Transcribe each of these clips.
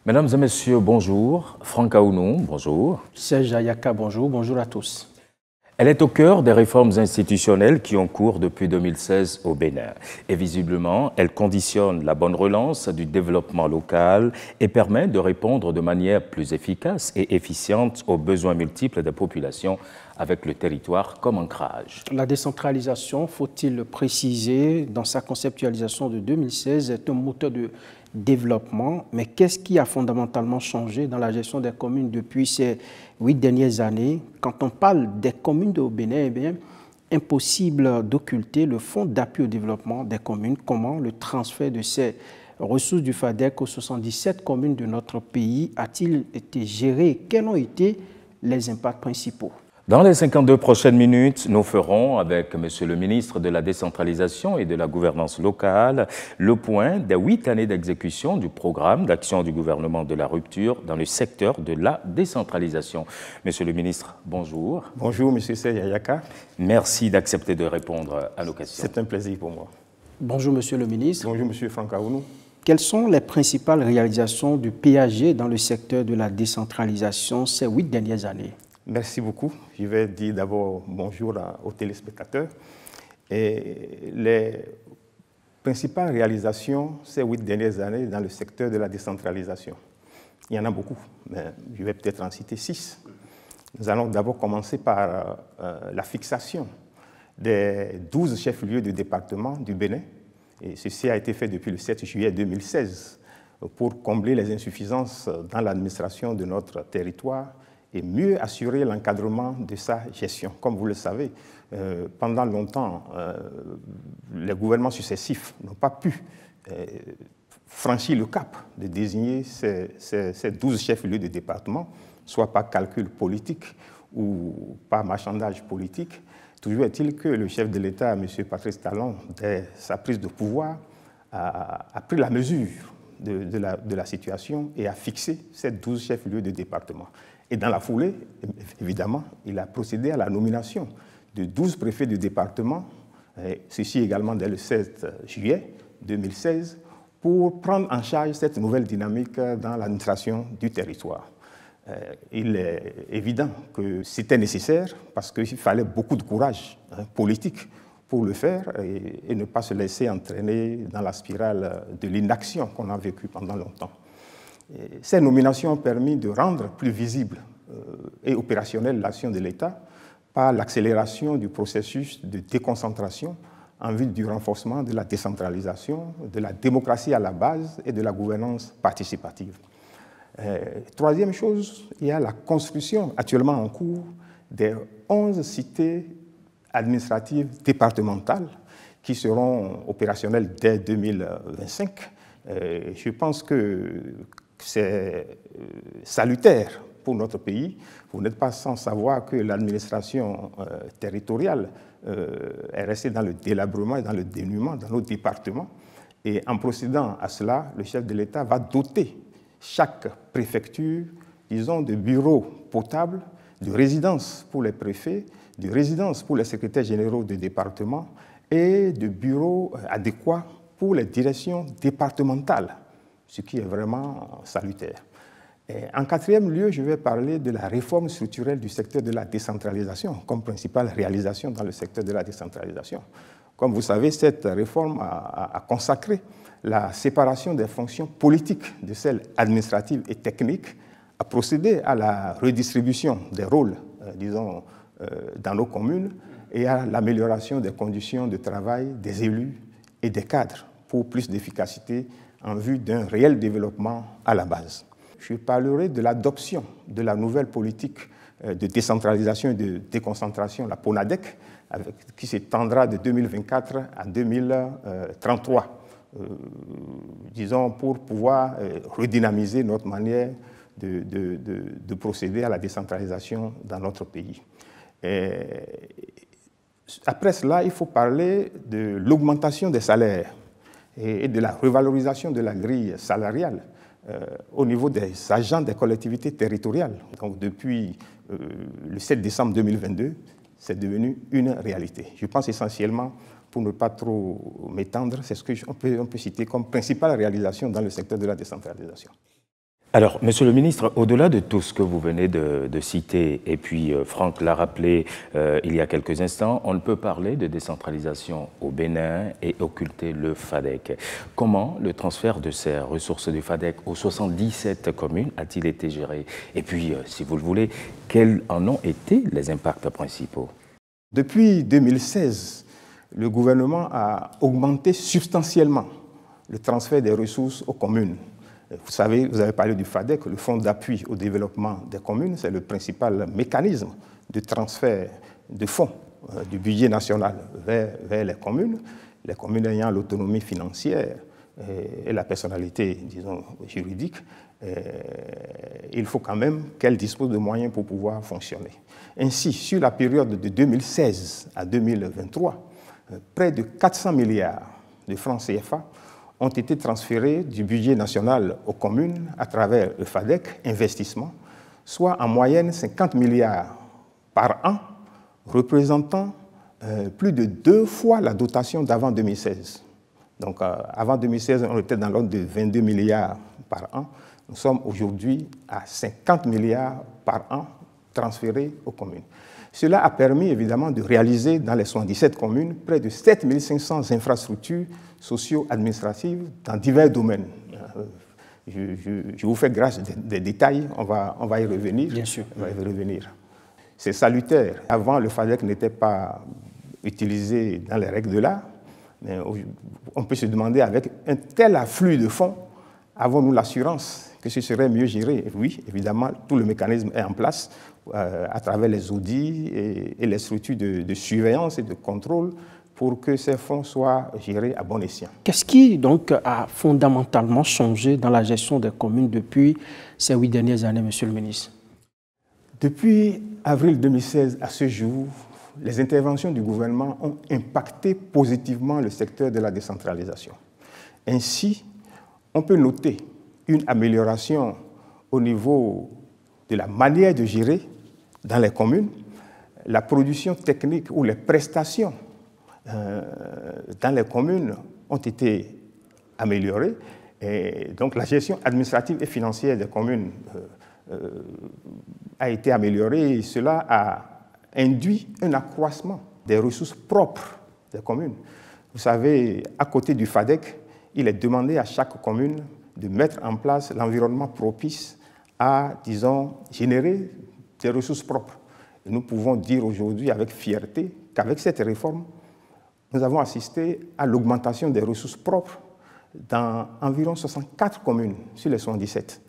Mesdames et messieurs, bonjour. Franck Aounou, bonjour. Serge Ayaka, bonjour. Bonjour à tous. Elle est au cœur des réformes institutionnelles qui ont cours depuis 2016 au Bénin. Et visiblement, elle conditionne la bonne relance du développement local et permet de répondre de manière plus efficace et efficiente aux besoins multiples des populations avec le territoire comme ancrage. La décentralisation, faut-il le préciser, dans sa conceptualisation de 2016, est un moteur de développement. Mais qu'est-ce qui a fondamentalement changé dans la gestion des communes depuis ces 8 dernières années? Quand on parle des communes de Bénin, eh bien, impossible d'occulter le fonds d'appui au développement des communes. Comment le transfert de ces ressources du FADEC aux 77 communes de notre pays a-t-il été géré? Quels ont été les impacts principaux? Dans les 52 prochaines minutes, nous ferons, avec Monsieur le ministre de la Décentralisation et de la Gouvernance locale, le point des 8 années d'exécution du programme d'action du gouvernement de la rupture dans le secteur de la décentralisation. Monsieur le ministre, bonjour. Bonjour, Monsieur Serge Ayaka. Merci d'accepter de répondre à nos questions. C'est un plaisir pour moi. Bonjour, Monsieur le ministre. Bonjour, Monsieur Franck Aounou. Quelles sont les principales réalisations du PAG dans le secteur de la décentralisation ces 8 dernières années? Merci beaucoup. Je vais dire d'abord bonjour aux téléspectateurs. Et les principales réalisations ces 8 dernières années dans le secteur de la décentralisation, il y en a beaucoup, mais je vais peut-être en citer 6. Nous allons d'abord commencer par la fixation des 12 chefs-lieux de département du Bénin. Et ceci a été fait depuis le 7 juillet 2016 pour combler les insuffisances dans l'administration de notre territoire et mieux assurer l'encadrement de sa gestion. Comme vous le savez, pendant longtemps, les gouvernements successifs n'ont pas pu franchir le cap de désigner ces 12 chefs-lieux de département, soit par calcul politique ou par marchandage politique. Toujours est-il que le chef de l'État, M. Patrice Talon, dès sa prise de pouvoir, a pris la mesure de la situation et a fixé ces 12 chefs-lieux de département. Et dans la foulée, évidemment, il a procédé à la nomination de 12 préfets de département, ceci également dès le 7 juillet 2016, pour prendre en charge cette nouvelle dynamique dans l'administration du territoire. Il est évident que c'était nécessaire parce qu'il fallait beaucoup de courage politique pour le faire et ne pas se laisser entraîner dans la spirale de l'inaction qu'on a vécue pendant longtemps. Ces nominations ont permis de rendre plus visible et opérationnelle l'action de l'État par l'accélération du processus de déconcentration en vue du renforcement de la décentralisation, de la démocratie à la base et de la gouvernance participative. Troisième chose, il y a la construction actuellement en cours des 11 cités administratives départementales qui seront opérationnelles dès 2025. Je pense que c'est salutaire pour notre pays. Vous n'êtes pas sans savoir que l'administration territoriale est restée dans le délabrement et dans le dénuement dans nos départements. Et en procédant à cela, le chef de l'État va doter chaque préfecture, disons, de bureaux potables, de résidences pour les préfets, de résidences pour les secrétaires généraux des départements et de bureaux adéquats pour les directions départementales, ce qui est vraiment salutaire. Et en quatrième lieu, je vais parler de la réforme structurelle du secteur de la décentralisation comme principale réalisation dans le secteur de la décentralisation. Comme vous savez, cette réforme a consacré la séparation des fonctions politiques de celles administratives et techniques, a procédé à la redistribution des rôles, disons, dans nos communes et à l'amélioration des conditions de travail des élus et des cadres pour plus d'efficacité en vue d'un réel développement à la base. Je parlerai de l'adoption de la nouvelle politique de décentralisation et de déconcentration, la PONADEC, qui s'étendra de 2024 à 2033, disons, pour pouvoir redynamiser notre manière de procéder à la décentralisation dans notre pays. Après cela, il faut parler de l'augmentation des salaires et de la revalorisation de la grille salariale au niveau des agents des collectivités territoriales. Donc, depuis le 7 décembre 2022, c'est devenu une réalité. Je pense essentiellement, pour ne pas trop m'étendre, c'est ce qu'on peut citer comme principale réalisation dans le secteur de la décentralisation. Alors, Monsieur le ministre, au-delà de tout ce que vous venez de citer, et puis Franck l'a rappelé il y a quelques instants, on ne peut parler de décentralisation au Bénin et occulter le FADEC. Comment le transfert de ces ressources du FADEC aux 77 communes a-t-il été géré? Et puis, si vous le voulez, quels en ont été les impacts principaux? Depuis 2016, le gouvernement a augmenté substantiellement le transfert des ressources aux communes. Vous savez, vous avez parlé du FADEC, le Fonds d'appui au développement des communes, c'est le principal mécanisme de transfert de fonds du budget national vers les communes ayant l'autonomie financière et la personnalité, disons, juridique. Il faut quand même qu'elles disposent de moyens pour pouvoir fonctionner. Ainsi, sur la période de 2016 à 2023, près de 400 milliards de francs CFA ont été transférés du budget national aux communes à travers le FADEC, investissement, soit en moyenne 50 milliards par an, représentant plus de 2 fois la dotation d'avant 2016. Donc avant 2016, on était dans l'ordre de 22 milliards par an. Nous sommes aujourd'hui à 50 milliards par an transférés aux communes. Cela a permis évidemment de réaliser dans les 77 communes près de 7500 infrastructures socio-administratives dans divers domaines. Je vous fais grâce des détails, on va y revenir. Bien sûr. On va y revenir. C'est salutaire. Avant, le FADEC n'était pas utilisé dans les règles de l'art, mais on peut se demander, avec un tel afflux de fonds, avons-nous l'assurance que ce serait mieux géré? Oui, évidemment, tout le mécanisme est en place à travers les audits et les structures de surveillance et de contrôle pour que ces fonds soient gérés à bon escient. Qu'est-ce qui donc a fondamentalement changé dans la gestion des communes depuis ces 8 dernières années, Monsieur le ministre? Depuis avril 2016 à ce jour, les interventions du gouvernement ont impacté positivement le secteur de la décentralisation. Ainsi, on peut noter une amélioration au niveau de la manière de gérer dans les communes, la production technique ou les prestations dans les communes ont été améliorées. Et donc la gestion administrative et financière des communes a été améliorée et cela a induit un accroissement des ressources propres des communes. Vous savez, à côté du FADEC, il est demandé à chaque commune de mettre en place l'environnement propice à, disons, générer des ressources propres. Et nous pouvons dire aujourd'hui avec fierté qu'avec cette réforme, nous avons assisté à l'augmentation des ressources propres dans environ 64 communes sur les 77,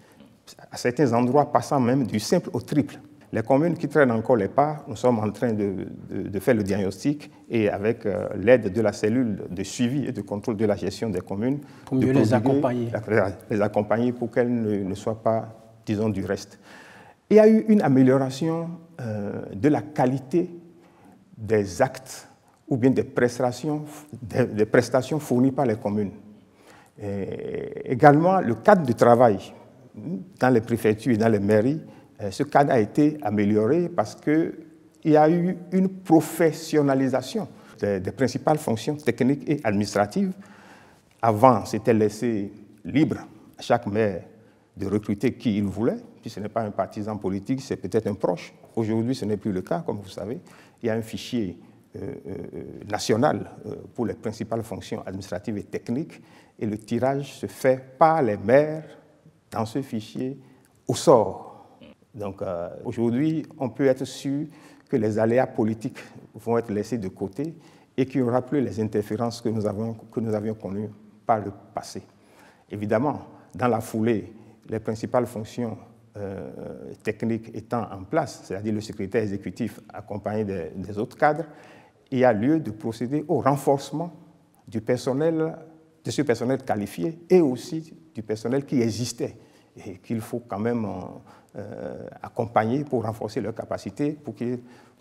à certains endroits passant même du simple au triple. Les communes qui traînent encore les pas, nous sommes en train de faire le diagnostic et avec l'aide de la cellule de suivi et de contrôle de la gestion des communes, pour mieux les accompagner. Les accompagner pour qu'elles ne soient pas, disons, du reste. Il y a eu une amélioration de la qualité des actes ou bien des prestations fournies par les communes. Et également, le cadre de travail dans les préfectures et dans les mairies, ce cadre a été amélioré parce qu'il y a eu une professionnalisation des principales fonctions techniques et administratives. Avant, c'était laissé libre à chaque maire de recruter qui il voulait. Si ce n'est pas un partisan politique, c'est peut-être un proche. Aujourd'hui, ce n'est plus le cas, comme vous savez. Il y a un fichier national pour les principales fonctions administratives et techniques et le tirage se fait par les maires dans ce fichier au sort. Donc aujourd'hui, on peut être sûr que les aléas politiques vont être laissés de côté et qu'il n'y aura plus les interférences que nous avions connues par le passé. Évidemment, dans la foulée, les principales fonctions techniques étant en place, c'est-à-dire le secrétaire exécutif accompagné des autres cadres, il y a lieu de procéder au renforcement du personnel, de ce personnel qualifié et aussi du personnel qui existait et qu'il faut quand même accompagner pour renforcer leurs capacités,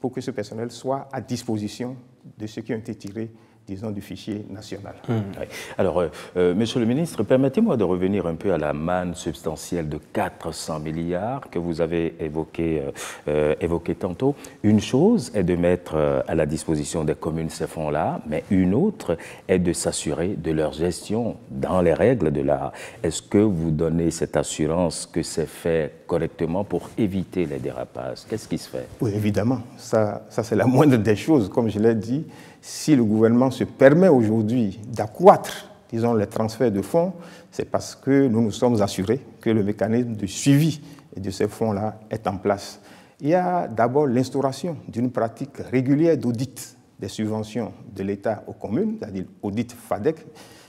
pour que ce personnel soit à disposition de ceux qui ont été tirés disons, du fichier national. Oui. Alors, Monsieur le ministre, permettez-moi de revenir un peu à la manne substantielle de 400 milliards que vous avez évoqué tantôt. Une chose est de mettre à la disposition des communes ces fonds-là, mais une autre est de s'assurer de leur gestion dans les règles de l'art. Est-ce que vous donnez cette assurance que c'est fait correctement pour éviter les dérapages? Qu'est-ce qui se fait? Oui, évidemment. Ça c'est la moindre des choses, comme je l'ai dit. Si le gouvernement se permet aujourd'hui d'accroître, disons, les transferts de fonds, c'est parce que nous nous sommes assurés que le mécanisme de suivi de ces fonds-là est en place. Il y a d'abord l'instauration d'une pratique régulière d'audit des subventions de l'État aux communes, c'est-à-dire audit FADEC.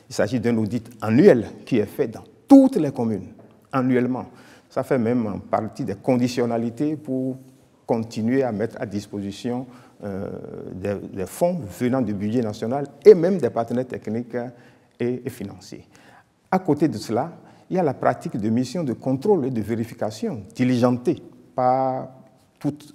Il s'agit d'un audit annuel qui est fait dans toutes les communes, annuellement. Ça fait même partie des conditionnalités pour continuer à mettre à disposition des fonds venant du budget national et même des partenaires techniques et financiers. À côté de cela, il y a la pratique de missions de contrôle et de vérification diligentées par toute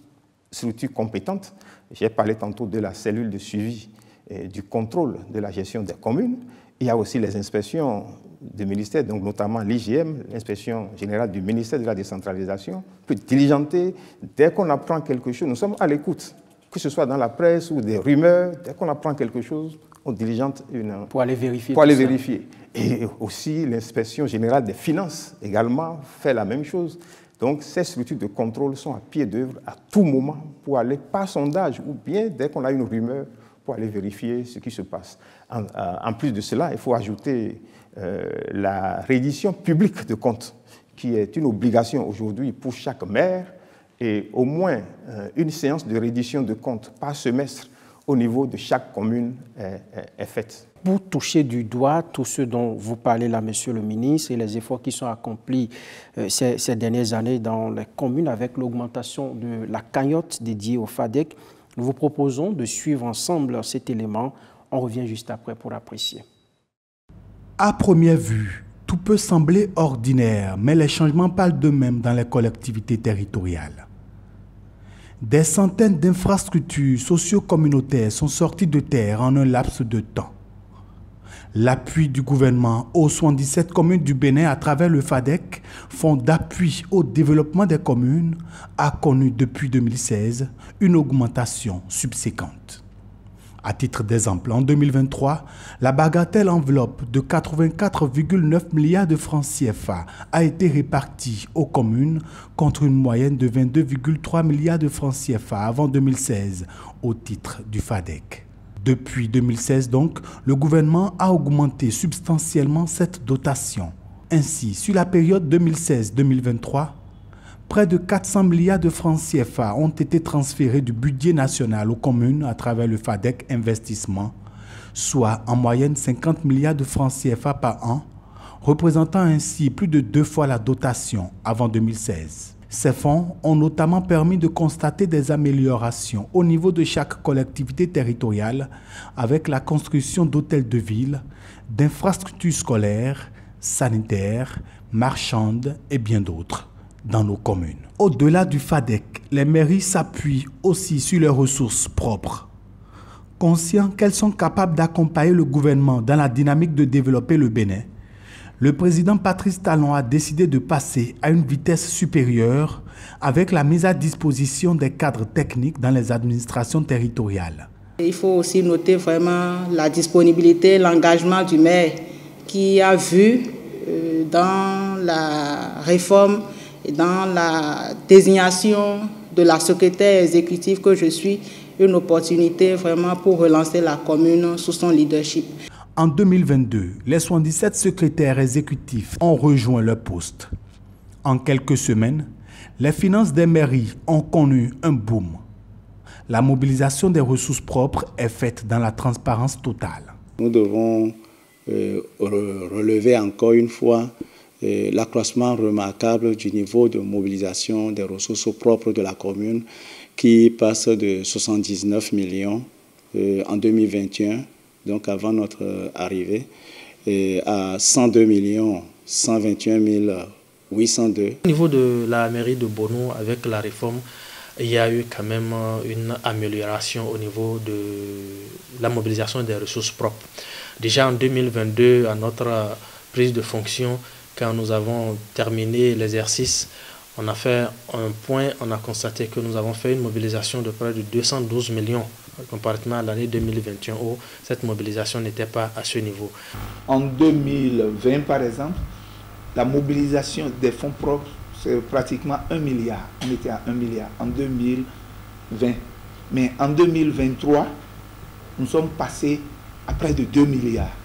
structure compétente. J'ai parlé tantôt de la cellule de suivi et du contrôle de la gestion des communes. Il y a aussi les inspections du ministère, donc notamment l'IGM, l'inspection générale du ministère de la décentralisation, peut diligenter dès qu'on apprend quelque chose. Nous sommes à l'écoute, que ce soit dans la presse ou des rumeurs, dès qu'on apprend quelque chose, on diligente pour aller vérifier. Et aussi l'inspection générale des finances également fait la même chose. Donc ces structures de contrôle sont à pied d'œuvre à tout moment pour aller par sondage ou bien dès qu'on a une rumeur pour aller vérifier ce qui se passe. En plus de cela, il faut ajouter la reddition publique de comptes, qui est une obligation aujourd'hui pour chaque maire, et au moins une séance de reddition de comptes par semestre au niveau de chaque commune est faite. Pour toucher du doigt tout ce dont vous parlez là, Monsieur le ministre, et les efforts qui sont accomplis ces dernières années dans les communes avec l'augmentation de la cagnotte dédiée au FADEC, nous vous proposons de suivre ensemble cet élément. On revient juste après pour apprécier. À première vue, tout peut sembler ordinaire, mais les changements parlent d'eux-mêmes dans les collectivités territoriales. Des centaines d'infrastructures socio-communautaires sont sorties de terre en un laps de temps. L'appui du gouvernement aux 77 communes du Bénin à travers le FADEC, Fonds d'appui au développement des communes, a connu depuis 2016 une augmentation subséquente. À titre d'exemple, en 2023, la bagatelle enveloppe de 84,9 milliards de francs CFA a été répartie aux communes contre une moyenne de 22,3 milliards de francs CFA avant 2016 au titre du FADEC. Depuis 2016 donc, le gouvernement a augmenté substantiellement cette dotation. Ainsi, sur la période 2016-2023, près de 400 milliards de francs CFA ont été transférés du budget national aux communes à travers le FADEC Investissement, soit en moyenne 50 milliards de francs CFA par an, représentant ainsi plus de 2 fois la dotation avant 2016. Ces fonds ont notamment permis de constater des améliorations au niveau de chaque collectivité territoriale avec la construction d'hôtels de ville, d'infrastructures scolaires, sanitaires, marchandes et bien d'autres dans nos communes. Au-delà du FADEC, les mairies s'appuient aussi sur leurs ressources propres. Conscients qu'elles sont capables d'accompagner le gouvernement dans la dynamique de développer le Bénin, le président Patrice Talon a décidé de passer à une vitesse supérieure avec la mise à disposition des cadres techniques dans les administrations territoriales. Il faut aussi noter vraiment la disponibilité, l'engagement du maire qui a vu dans la réforme et dans la désignation de la secrétaire exécutive que je suis une opportunité vraiment pour relancer la commune sous son leadership. En 2022, les 77 secrétaires exécutifs ont rejoint leur poste. En quelques semaines, les finances des mairies ont connu un boom. La mobilisation des ressources propres est faite dans la transparence totale. Nous devons relever encore une fois l'accroissement remarquable du niveau de mobilisation des ressources propres de la commune qui passe de 79 millions en 2021, donc avant notre arrivée, à 102 121 802. Au niveau de la mairie de Bono, avec la réforme il y a eu quand même une amélioration au niveau de la mobilisation des ressources propres. Déjà en 2022, à notre prise de fonction, quand nous avons terminé l'exercice, on a fait un point, on a constaté que nous avons fait une mobilisation de près de 212 millions comparativement à l'année 2021 où cette mobilisation n'était pas à ce niveau. En 2020, par exemple, la mobilisation des fonds propres, c'est pratiquement 1 milliard. On était à 1 milliard en 2020. Mais en 2023, nous sommes passés à près de 2 milliards.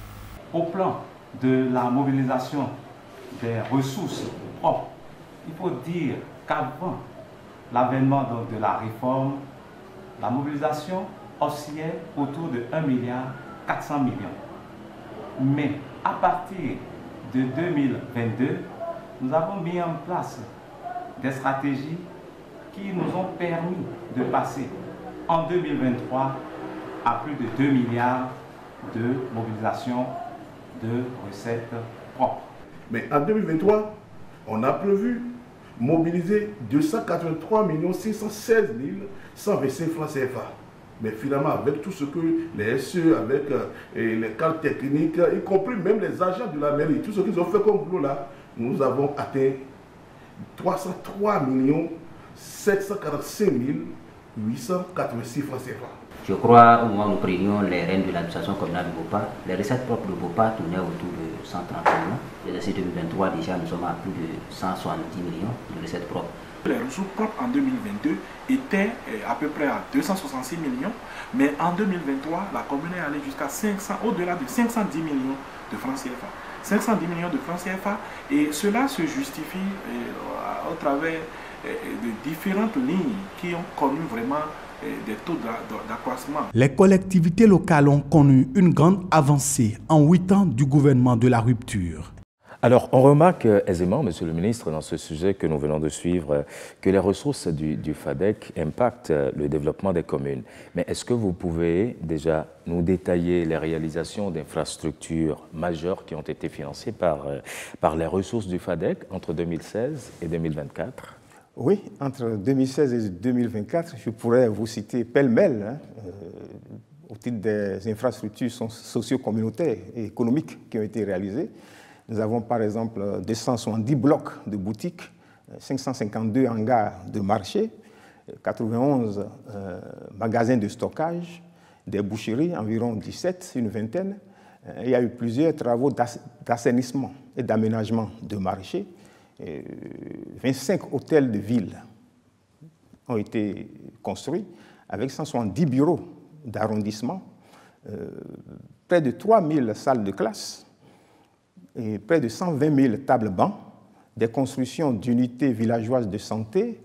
Au plan de la mobilisation des ressources propres, il faut dire qu'avant l'avènement de la réforme, la mobilisation oscillait autour de 1 milliard 400 millions. Mais à partir de 2022, nous avons mis en place des stratégies qui nous ont permis de passer en 2023 à plus de 2 milliards de mobilisation de recettes propres. Mais en 2023, on a prévu mobiliser 283 616 125 francs CFA. Mais finalement, avec tout ce que les SE, avec les cadres techniques, y compris même les agents de la mairie, tout ce qu'ils ont fait comme boulot là, nous avons atteint 303 745 886 francs CFA. Je crois, au moment où nous prenions les rênes de l'administration communale de Bopa, les recettes propres de Bopa tournaient autour de 130 millions. L'exercice 2023, déjà, nous sommes à plus de 170 millions de recettes propres. Les ressources propres en 2022 étaient à peu près à 266 millions, mais en 2023, la commune est allée jusqu'à au-delà de 510 millions de francs CFA. 510 millions de francs CFA, et cela se justifie au travers de différentes lignes qui ont connu vraiment des taux d'accroissement. Les collectivités locales ont connu une grande avancée en 8 ans du gouvernement de la rupture. Alors, on remarque aisément, Monsieur le ministre, dans ce sujet que nous venons de suivre, que les ressources du FADEC impactent le développement des communes. Mais est-ce que vous pouvez déjà nous détailler les réalisations d'infrastructures majeures qui ont été financées par les ressources du FADEC entre 2016 et 2024 ? Oui, entre 2016 et 2024, je pourrais vous citer pêle-mêle, au titre des infrastructures socio-communautaires et économiques qui ont été réalisées. Nous avons par exemple 270 blocs de boutiques, 552 hangars de marché, 91 magasins de stockage, des boucheries, environ 17, une vingtaine. Il y a eu plusieurs travaux d'assainissement et d'aménagement de marché. 25 hôtels de ville ont été construits avec 170 bureaux d'arrondissement, près de 3000 salles de classe, et près de 120 000 tables-bancs, des constructions d'unités villageoises de santé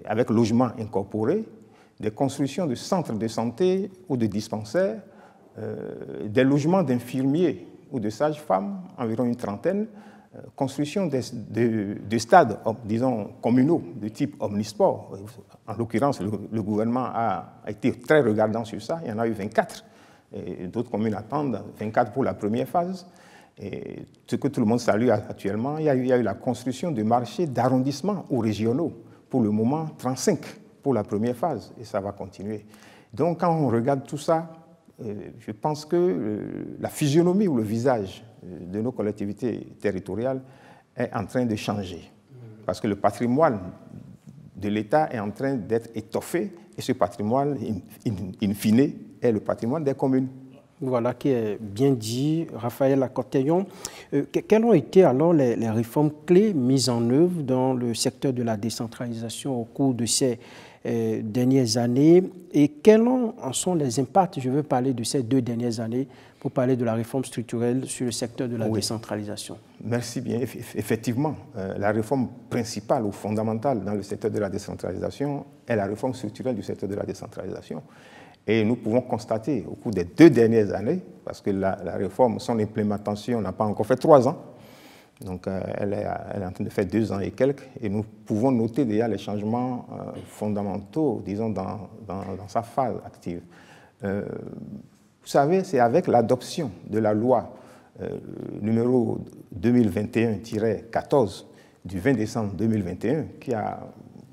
avec logements incorporés, des constructions de centres de santé ou de dispensaires, des logements d'infirmiers ou de sages-femmes, environ une trentaine, construction de stades, disons, communaux de type omnisport. En l'occurrence, le gouvernement a été très regardant sur ça. Il y en a eu 24. D'autres communes attendent 24 pour la première phase. Et ce que tout le monde salue actuellement, il y a eu la construction de marchés d'arrondissement ou régionaux. Pour le moment, 35 pour la première phase. Et ça va continuer. Donc, quand on regarde tout ça, je pense que la physionomie ou le visage de nos collectivités territoriales est en train de changer. Parce que le patrimoine de l'État est en train d'être étoffé et ce patrimoine, in fine, est le patrimoine des communes. Voilà qui est bien dit, Raphaël Akoteyon. Quelles ont été alors les réformes clés mises en œuvre dans le secteur de la décentralisation au cours de ces dernières années et quels en sont les impacts? Je veux parler de ces 2 dernières années pour parler de la réforme structurelle sur le secteur de la décentralisation. Merci bien. Effectivement, la réforme principale ou fondamentale dans le secteur de la décentralisation est la réforme structurelle du secteur de la décentralisation. Et nous pouvons constater au cours des 2 dernières années, parce que la réforme, son implémentation n'a pas encore fait 3 ans, donc elle est en train de faire 2 ans et quelques, et nous pouvons noter déjà les changements fondamentaux, disons, dans sa phase active. Vous savez, c'est avec l'adoption de la loi numéro 2021-14 du 20 décembre 2021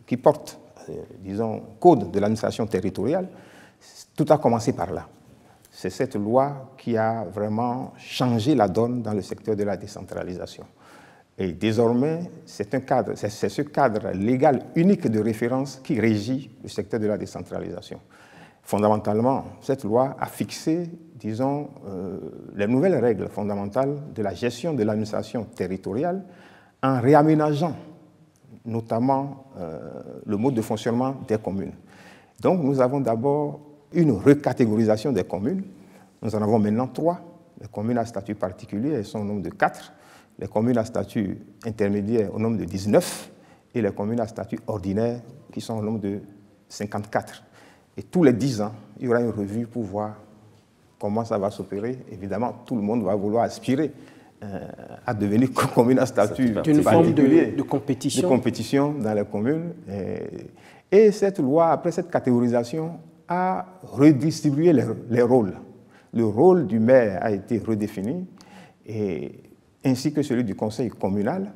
qui porte disons, code de l'administration territoriale, tout a commencé par là. C'est cette loi qui a vraiment changé la donne dans le secteur de la décentralisation. Et désormais, c'est ce cadre légal unique de référence qui régit le secteur de la décentralisation. Fondamentalement, cette loi a fixé, disons, les nouvelles règles fondamentales de la gestion de l'administration territoriale en réaménageant notamment le mode de fonctionnement des communes. Donc nous avons d'abord une recatégorisation des communes. Nous en avons maintenant 3. Les communes à statut particulier, elles sont au nombre de 4. Les communes à statut intermédiaire au nombre de 19. Et les communes à statut ordinaire qui sont au nombre de 54. Et tous les 10 ans, il y aura une revue pour voir comment ça va s'opérer. Évidemment, tout le monde va vouloir aspirer à devenir commune à statut particulier. Une forme de compétition. De compétition dans les communes. Et cette loi, après cette catégorisation, a redistribué les rôles. Le rôle du maire a été redéfini, ainsi que celui du conseil communal.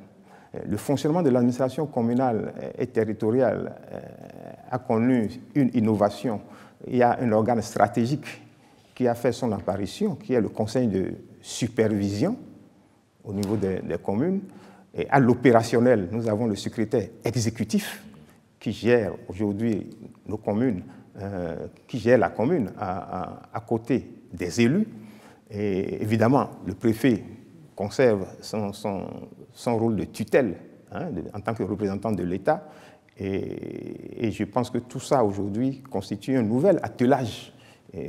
Le fonctionnement de l'administration communale et territoriale a connu une innovation. Il y a un organe stratégique qui a fait son apparition, qui est le conseil de supervision au niveau des communes. Et à l'opérationnel, nous avons le secrétaire exécutif qui gère aujourd'hui nos communes, qui gère la commune à côté des élus. Et évidemment, le préfet conserve son rôle de tutelle en tant que représentant de l'État. Et je pense que tout ça aujourd'hui constitue un nouvel attelage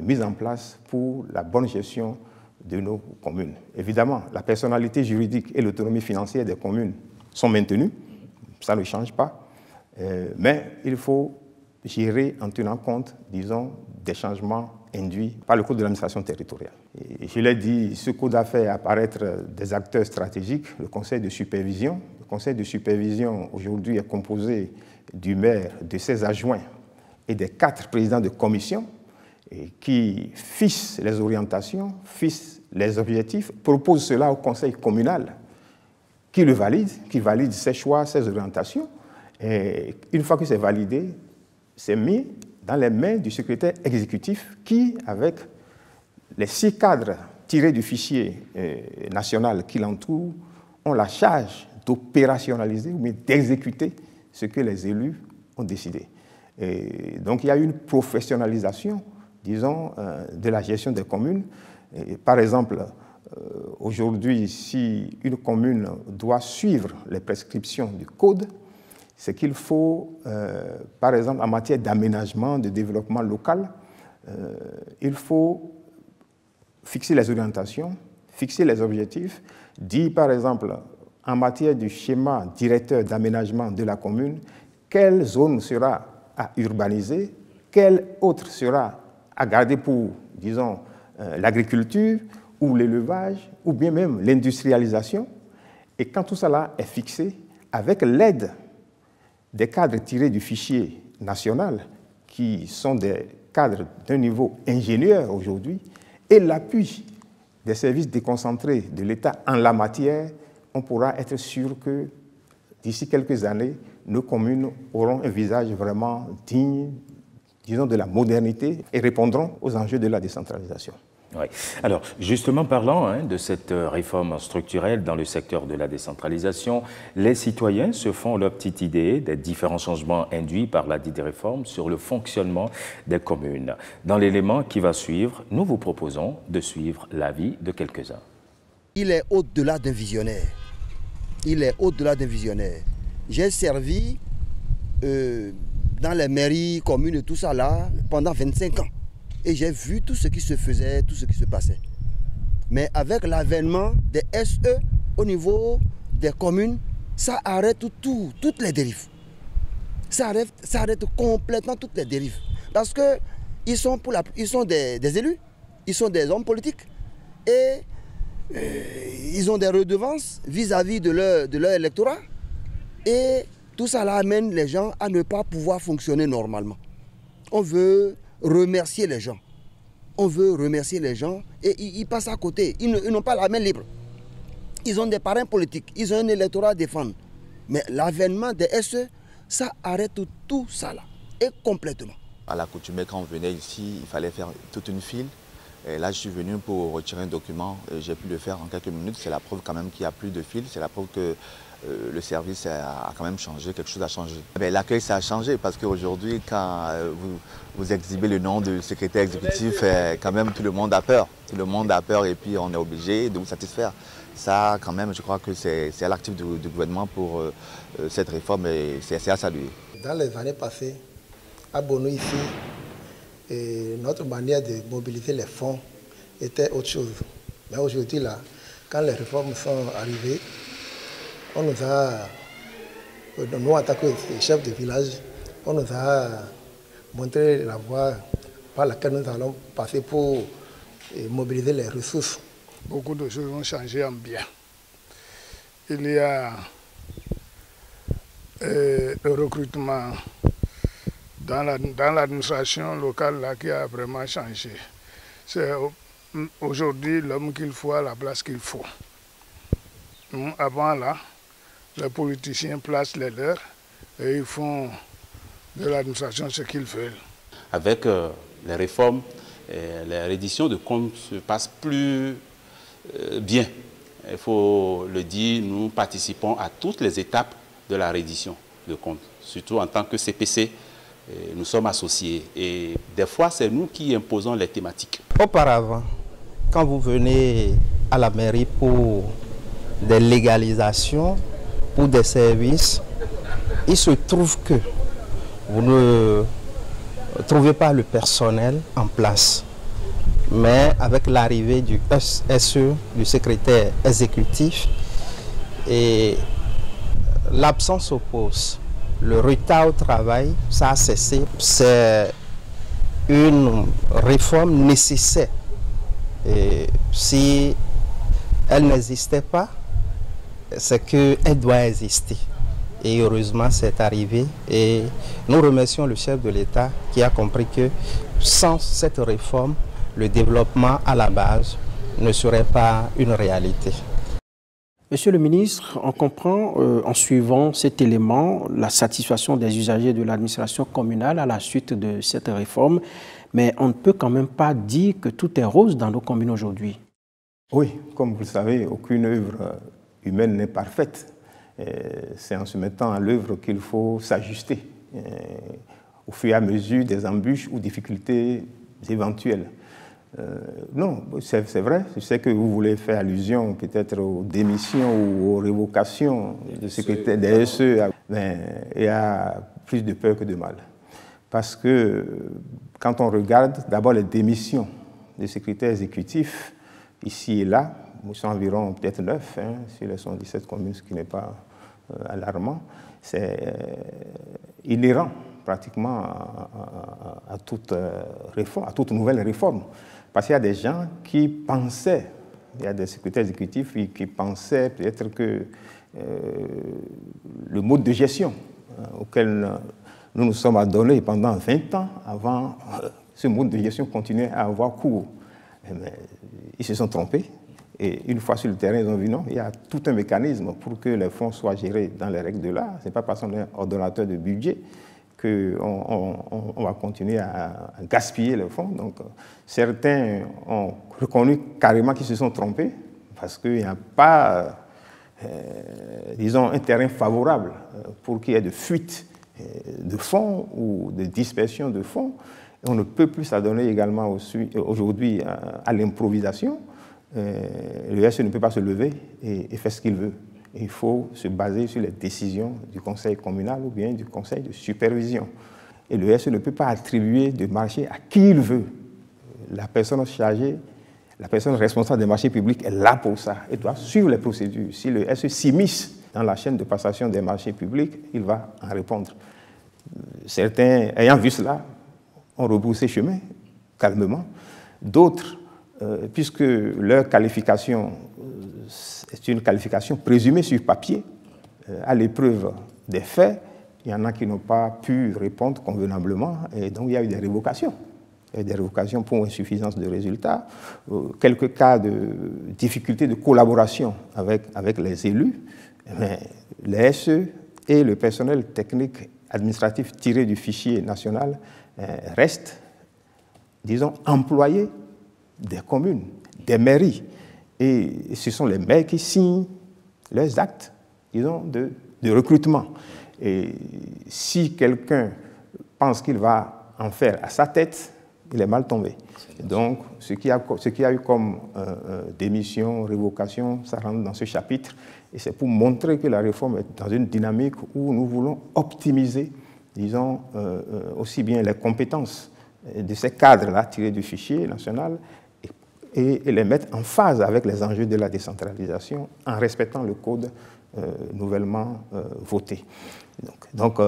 mis en place pour la bonne gestion de nos communes. Évidemment, la personnalité juridique et l'autonomie financière des communes sont maintenues, ça ne change pas, mais il faut gérer en tenant compte, disons, des changements induits par le Code de l'administration territoriale. Et je l'ai dit, ce code a fait apparaître des acteurs stratégiques, le Conseil de supervision. Le Conseil de supervision aujourd'hui est composé du maire, de ses adjoints et des 4 présidents de commission qui fixent les orientations, fixent les objectifs, proposent cela au conseil communal qui le valide, qui valide ses choix, ses orientations. Et une fois que c'est validé, c'est mis dans les mains du secrétaire exécutif qui, avec les 6 cadres tirés du fichier national qui l'entoure, ont la charge d'opérationnaliser ou d'exécuter ce que les élus ont décidé. Et donc il y a une professionnalisation, disons, de la gestion des communes. Et par exemple, aujourd'hui, si une commune doit suivre les prescriptions du code, c'est qu'il faut, par exemple, en matière d'aménagement, de développement local, il faut fixer les orientations, fixer les objectifs, dire, par exemple, en matière du schéma directeur d'aménagement de la commune, quelle zone sera à urbaniser, quelle autre sera à garder pour, disons, l'agriculture ou l'élevage, ou bien même l'industrialisation. Et quand tout cela est fixé, avec l'aide des cadres tirés du fichier national, qui sont des cadres d'un niveau ingénieur aujourd'hui, et l'appui des services déconcentrés de l'État en la matière, on pourra être sûr que d'ici quelques années, nos communes auront un visage vraiment digne, disons, de la modernité et répondront aux enjeux de la décentralisation. Oui. Alors, justement, parlant de cette réforme structurelle dans le secteur de la décentralisation, les citoyens se font leur petite idée des différents changements induits par la dite réforme sur le fonctionnement des communes. Dans l'élément qui va suivre, nous vous proposons de suivre l'avis de quelques-uns. Il est au-delà d'un visionnaire. Il est au-delà d'un visionnaire. J'ai servi dans les mairies, communes et tout ça là pendant 25 ans. Et j'ai vu tout ce qui se faisait, tout ce qui se passait. Mais avec l'avènement des SE au niveau des communes, ça arrête toutes les dérives. Ça arrête complètement toutes les dérives. Parce qu'ils sont, des élus, ils sont des hommes politiques. Et ils ont des redevances vis-à-vis de leur électorat. Et tout ça là amène les gens à ne pas pouvoir fonctionner normalement. On veut remercier les gens. On veut remercier les gens et ils passent à côté. Ils n'ont pas la main libre. Ils ont des parrains politiques, ils ont un électorat à défendre. Mais l'avènement des SE, ça arrête tout ça là. et complètement. À l'accoutumée, quand on venait ici, il fallait faire toute une file. Et là, je suis venu pour retirer un document. J'ai pu le faire en quelques minutes. C'est la preuve quand même qu'il n'y a plus de file. C'est la preuve que le service a quand même changé, quelque chose a changé. L'accueil, ça a changé parce qu'aujourd'hui, quand vous exhibez le nom du secrétaire exécutif, quand même tout le monde a peur. Tout le monde a peur et puis on est obligé de vous satisfaire. Ça, quand même, je crois que c'est l'actif du gouvernement pour cette réforme et c'est à saluer. Dans les années passées, à Bono ici, notre manière de mobiliser les fonds était autre chose. Mais aujourd'hui, là, quand les réformes sont arrivées, on nous a, nous en tant que chef de village, on nous a montré la voie par laquelle nous allons passer pour mobiliser les ressources. Beaucoup de choses ont changé en bien. Il y a le recrutement dans l'administration locale là, qui a vraiment changé. C'est aujourd'hui l'homme qu'il faut à la place qu'il faut. Avant là, les politiciens placent les leurs et ils font de l'administration ce qu'ils veulent. Avec les réformes, la reddition de comptes se passe plus bien. Il faut le dire, nous participons à toutes les étapes de la reddition de comptes. Surtout en tant que CPC, nous sommes associés et des fois c'est nous qui imposons les thématiques. Auparavant, quand vous venez à la mairie pour des légalisations, pour des services, il se trouve que vous ne trouvez pas le personnel en place. Mais avec l'arrivée du SE, du secrétaire exécutif, et l'absence au poste, le retard au travail, ça a cessé. C'est une réforme nécessaire. Et si elle n'existait pas, c'est qu'elle doit exister. Et heureusement, c'est arrivé. Et nous remercions le chef de l'État qui a compris que sans cette réforme, le développement à la base ne serait pas une réalité. Monsieur le ministre, on comprend en suivant cet élément la satisfaction des usagers de l'administration communale à la suite de cette réforme, mais on ne peut quand même pas dire que tout est rose dans nos communes aujourd'hui. Oui, comme vous le savez, aucune œuvre humaine n'est parfaite. C'est en se mettant à l'œuvre qu'il faut s'ajuster au fur et à mesure des embûches ou difficultés éventuelles. Non, c'est vrai, je sais que vous voulez faire allusion peut-être aux démissions ou aux révocations de secrétaires des SE, mais il y a plus de peur que de mal. Parce que quand on regarde d'abord les démissions des secrétaires exécutifs, ici et là, nous sommes environ peut-être 9 sur les 117 communes, ce qui n'est pas alarmant, c'est inhérent pratiquement à toute réforme, à toute nouvelle réforme. Parce qu'il y a des gens qui pensaient, il y a des secrétaires exécutifs qui pensaient peut-être que le mode de gestion auquel nous nous sommes adonnés pendant 20 ans, avant ce mode de gestion continuait à avoir cours. Mais ils se sont trompés. Et une fois sur le terrain, ils ont vu non, il y a tout un mécanisme pour que les fonds soient gérés dans les règles de l'art. Ce n'est pas parce qu'on est ordonnateur de budget qu'on va continuer à gaspiller les fonds. Donc, certains ont reconnu carrément qu'ils se sont trompés parce qu'il n'y a pas, disons, un terrain favorable pour qu'il y ait de fuite de fonds ou de dispersion de fonds. Et on ne peut plus s'adonner également aujourd'hui à l'improvisation. Le SE ne peut pas se lever et faire ce qu'il veut. Il faut se baser sur les décisions du conseil communal ou bien du conseil de supervision. Et le SE ne peut pas attribuer de marché à qui il veut. La personne chargée, la personne responsable des marchés publics est là pour ça. Elle doit suivre les procédures. Si le SE s'immisce dans la chaîne de passation des marchés publics, il va en répondre. Certains, ayant vu cela, ont rebroussé chemin, calmement. D'autres, puisque leur qualification est une qualification présumée sur papier, à l'épreuve des faits, il y en a qui n'ont pas pu répondre convenablement, et donc il y a eu des révocations. Il y a eu des révocations pour insuffisance de résultats, quelques cas de difficultés de collaboration avec les élus, mais les SE et le personnel technique administratifs tirés du fichier national restent, disons, employés des communes, des mairies. Et ce sont les maires qui signent leurs actes, disons, de recrutement. Et si quelqu'un pense qu'il va en faire à sa tête, il est mal tombé. Donc, ce qui a eu comme démission, révocation, ça rentre dans ce chapitre. Et c'est pour montrer que la réforme est dans une dynamique où nous voulons optimiser, disons, aussi bien les compétences de ces cadres-là tirés du fichier national et les mettre en phase avec les enjeux de la décentralisation en respectant le code nouvellement voté. Donc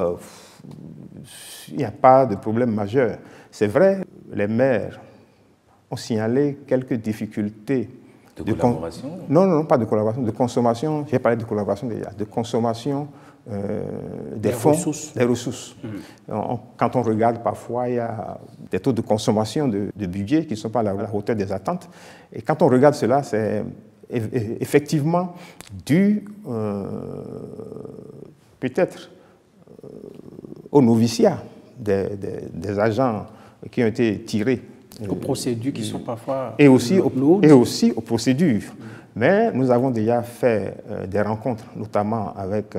il n'y a pas de problème majeur. C'est vrai, les maires ont signalé quelques difficultés de collaboration. Non, pas de collaboration, de consommation. J'ai parlé de collaboration déjà, de consommation des fonds, des ressources. Quand on regarde, parfois, il y a des taux de consommation de budget qui ne sont pas à la hauteur des attentes. Et quand on regarde cela, c'est effectivement dû peut-être au noviciat des agents qui ont été tirés. Aux procédures qui sont parfois... Et aussi aux procédures. Mais nous avons déjà fait des rencontres, notamment avec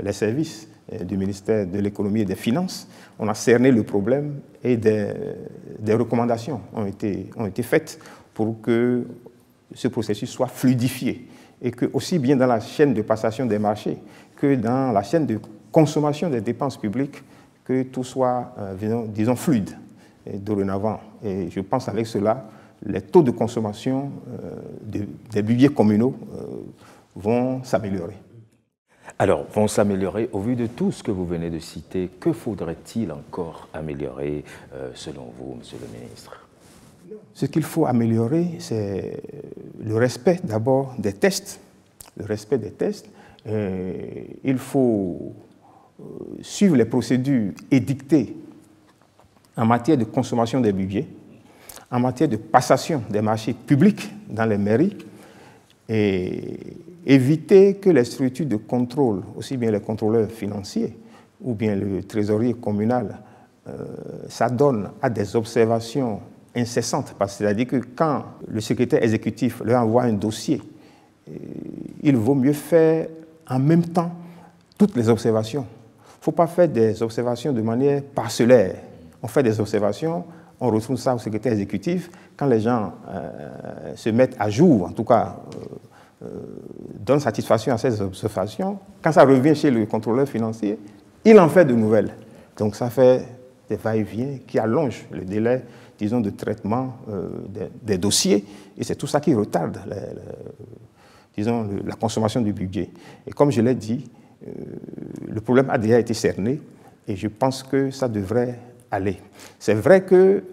les services du ministère de l'économie et des finances. On a cerné le problème et des recommandations ont été faites pour que ce processus soit fluidifié et que, aussi bien dans la chaîne de passation des marchés que dans la chaîne de consommation des dépenses publiques, que tout soit, disons, fluide dorénavant. Et je pense avec cela, les taux de consommation des budgets communaux vont s'améliorer. Alors, vont s'améliorer. Au vu de tout ce que vous venez de citer, que faudrait-il encore améliorer selon vous, Monsieur le ministre? Ce qu'il faut améliorer, c'est le respect d'abord des tests. Le respect des tests. Il faut suivre les procédures édictées en matière de consommation des budgets, en matière de passation des marchés publics dans les mairies, et éviter que les structures de contrôle, aussi bien les contrôleurs financiers ou bien le trésorier communal, s'adonnent à des observations incessantes. C'est-à-dire que quand le secrétaire exécutif leur envoie un dossier, il vaut mieux faire en même temps toutes les observations. Il ne faut pas faire des observations de manière parcellaire. On fait des observations, on retrouve ça au secrétaire exécutif. Quand les gens se mettent à jour, en tout cas, donnent satisfaction à ces observations, quand ça revient chez le contrôleur financier, il en fait de nouvelles. Donc ça fait des va-et-vient qui allongent le délai, disons, de traitement des dossiers. Et c'est tout ça qui retarde, disons, la consommation du budget. Et comme je l'ai dit, le problème a déjà été cerné et je pense que ça devrait aller. C'est vrai que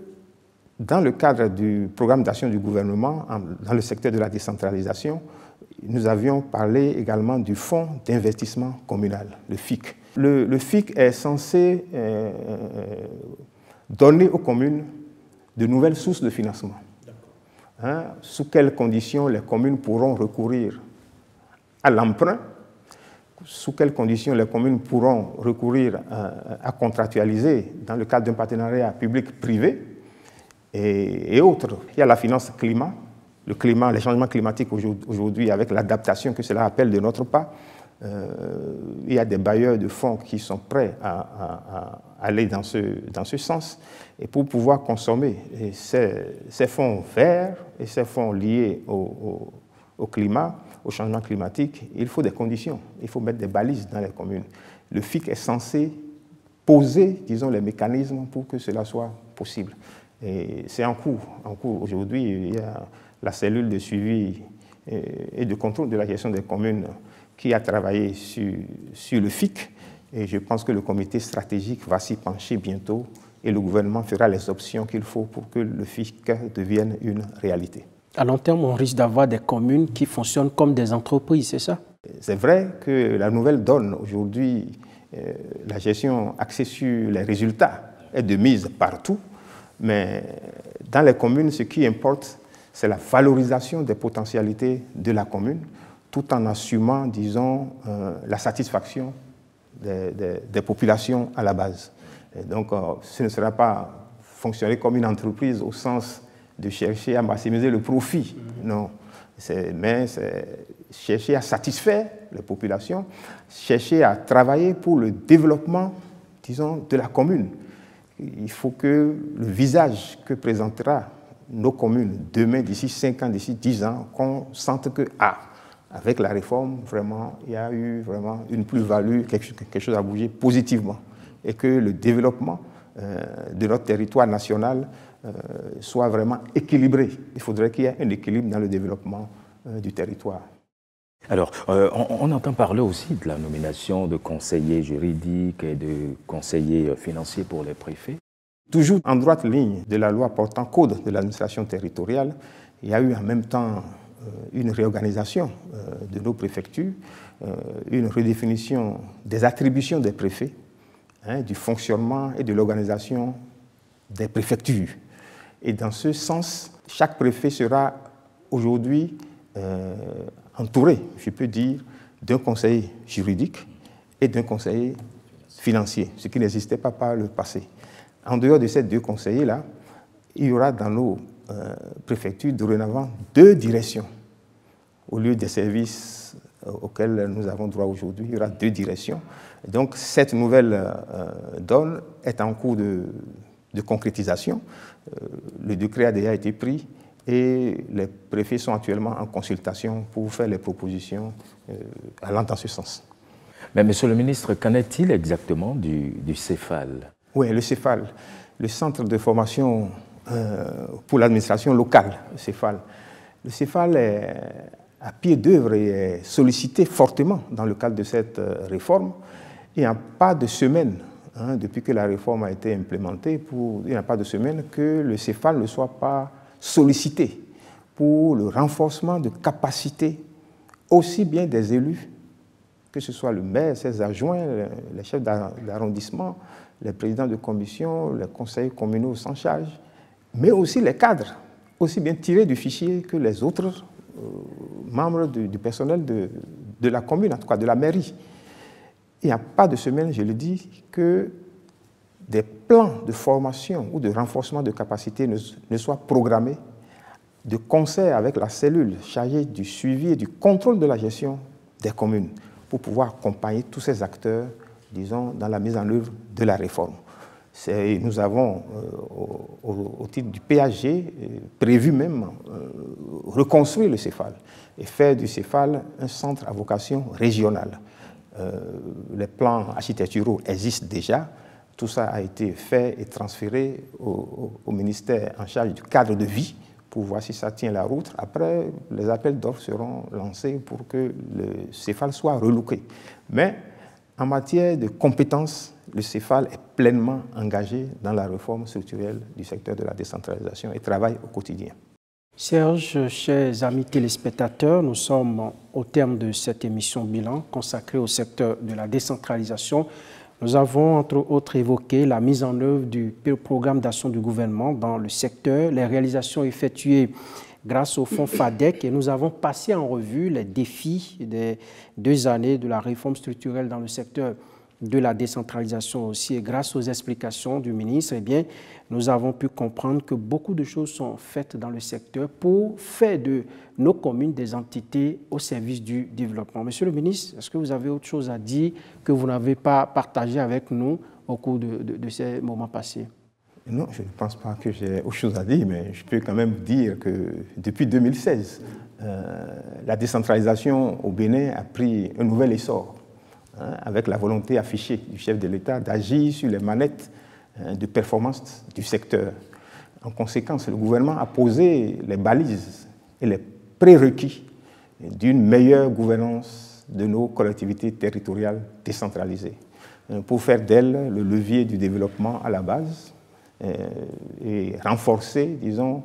dans le cadre du programme d'action du gouvernement, dans le secteur de la décentralisation, nous avions parlé également du fonds d'investissement communal, le FIC. Le FIC est censé donner aux communes de nouvelles sources de financement. Sous quelles conditions les communes pourront recourir à l'emprunt, sous quelles conditions les communes pourront recourir à contractualiser dans le cadre d'un partenariat public-privé et autres. Il y a la finance climat, les changements climatiques aujourd'hui avec l'adaptation que cela appelle de notre part. Il y a des bailleurs de fonds qui sont prêts à aller dans ce sens. Et pour pouvoir consommer ces fonds verts et ces fonds liés au climat, au changement climatique, il faut des conditions. Il faut mettre des balises dans les communes. Le FIC est censé poser, disons, les mécanismes pour que cela soit possible. Et c'est en cours. Aujourd'hui, il y a la cellule de suivi et de contrôle de la gestion des communes qui a travaillé sur le FIC. Et je pense que le comité stratégique va s'y pencher bientôt et le gouvernement fera les options qu'il faut pour que le FIC devienne une réalité. À long terme, on risque d'avoir des communes qui fonctionnent comme des entreprises, c'est ça? C'est vrai que la nouvelle donne aujourd'hui, la gestion axée sur les résultats est de mise partout, mais dans les communes, ce qui importe, c'est la valorisation des potentialités de la commune, tout en assumant, disons, la satisfaction des populations à la base. Et donc, ce ne sera pas fonctionner comme une entreprise au sens de chercher à maximiser le profit, non. Mais c'est chercher à satisfaire les populations, chercher à travailler pour le développement, disons, de la commune. Il faut que le visage que présentera nos communes demain, d'ici 5 ans, d'ici 10 ans, qu'on sente que, avec la réforme, vraiment, il y a eu vraiment une plus-value, quelque chose a bougé positivement, et que le développement de notre territoire national soit vraiment équilibré. Il faudrait qu'il y ait un équilibre dans le développement du territoire. Alors, on entend parler aussi de la nomination de conseillers juridiques et de conseillers financiers pour les préfets. Toujours en droite ligne de la loi portant code de l'administration territoriale, il y a eu en même temps une réorganisation de nos préfectures, une redéfinition des attributions des préfets, du fonctionnement et de l'organisation des préfectures. Et dans ce sens, chaque préfet sera aujourd'hui entouré, je peux dire, d'un conseiller juridique et d'un conseiller financier, ce qui n'existait pas par le passé. En dehors de ces deux conseillers-là, il y aura dans nos préfectures dorénavant 2 directions. Au lieu des services auxquels nous avons droit aujourd'hui, il y aura 2 directions. Donc cette nouvelle donne est en cours de concrétisation. Le décret a déjà été pris et les préfets sont actuellement en consultation pour faire les propositions allant dans ce sens. Mais monsieur le ministre, qu'en est-il exactement du CEFAL? Oui, le CEFAL, le Centre de formation pour l'administration locale, le CEFAL. Le CEFAL est à pied d'œuvre et est sollicité fortement dans le cadre de cette réforme. Il n'y a pas de semaine, depuis que la réforme a été implémentée, il n'y a pas de semaine que le CEFAL ne soit pas sollicité pour le renforcement de capacités aussi bien des élus, que ce soit le maire, ses adjoints, les chefs d'arrondissement, les présidents de commission, les conseillers communaux sans charge, mais aussi les cadres, aussi bien tirés du fichier que les autres membres du personnel de la commune, en tout cas de la mairie. Il n'y a pas de semaine, je le dis, que des plans de formation ou de renforcement de capacité ne soient programmés de concert avec la cellule chargée du suivi et du contrôle de la gestion des communes pour pouvoir accompagner tous ces acteurs, disons, dans la mise en œuvre de la réforme. Nous avons, au titre du PAG, prévu même reconstruire le CEFAL et faire du CEFAL un centre à vocation régionale. Les plans architecturaux existent déjà. Tout ça a été fait et transféré au ministère en charge du cadre de vie pour voir si ça tient la route. Après, les appels d'offres seront lancés pour que le CEFAL soit relooké. Mais en matière de compétences, le CEFAL est pleinement engagé dans la réforme structurelle du secteur de la décentralisation et travaille au quotidien. Serge, chers amis téléspectateurs, nous sommes au terme de cette émission bilan consacrée au secteur de la décentralisation. Nous avons entre autres évoqué la mise en œuvre du programme d'action du gouvernement dans le secteur, les réalisations effectuées grâce au fonds FADEC et nous avons passé en revue les défis des 2 années de la réforme structurelle dans le secteur de la décentralisation aussi. Et grâce aux explications du ministre, eh bien, nous avons pu comprendre que beaucoup de choses sont faites dans le secteur pour faire de nos communes des entités au service du développement. Monsieur le ministre, est-ce que vous avez autre chose à dire que vous n'avez pas partagé avec nous au cours de ces moments passés? Non, je ne pense pas que j'ai autre chose à dire, mais je peux quand même dire que depuis 2016, la décentralisation au Bénin a pris un nouvel essor, avec la volonté affichée du chef de l'État d'agir sur les manettes de performance du secteur. En conséquence, le gouvernement a posé les balises et les prérequis d'une meilleure gouvernance de nos collectivités territoriales décentralisées, pour faire d'elles le levier du développement à la base et renforcer, disons,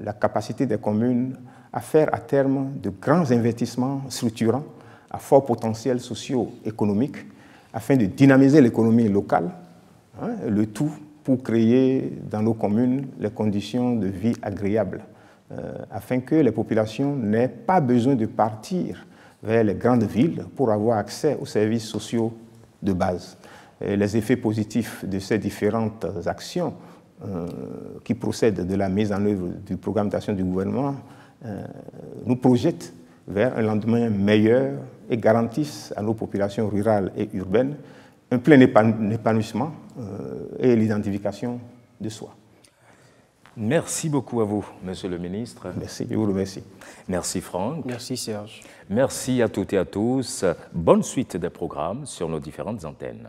la capacité des communes à faire à terme de grands investissements structurants à fort potentiel socio-économique afin de dynamiser l'économie locale, le tout pour créer dans nos communes les conditions de vie agréables, afin que les populations n'aient pas besoin de partir vers les grandes villes pour avoir accès aux services sociaux de base. Et les effets positifs de ces différentes actions qui procèdent de la mise en œuvre du programme d'action du gouvernement nous projettent vers un lendemain meilleur et garantissent à nos populations rurales et urbaines un plein épanouissement et l'identification de soi. Merci beaucoup à vous, Monsieur le ministre. Merci, je vous remercie. Merci Franck. Merci Serge. Merci à toutes et à tous. Bonne suite des programmes sur nos différentes antennes.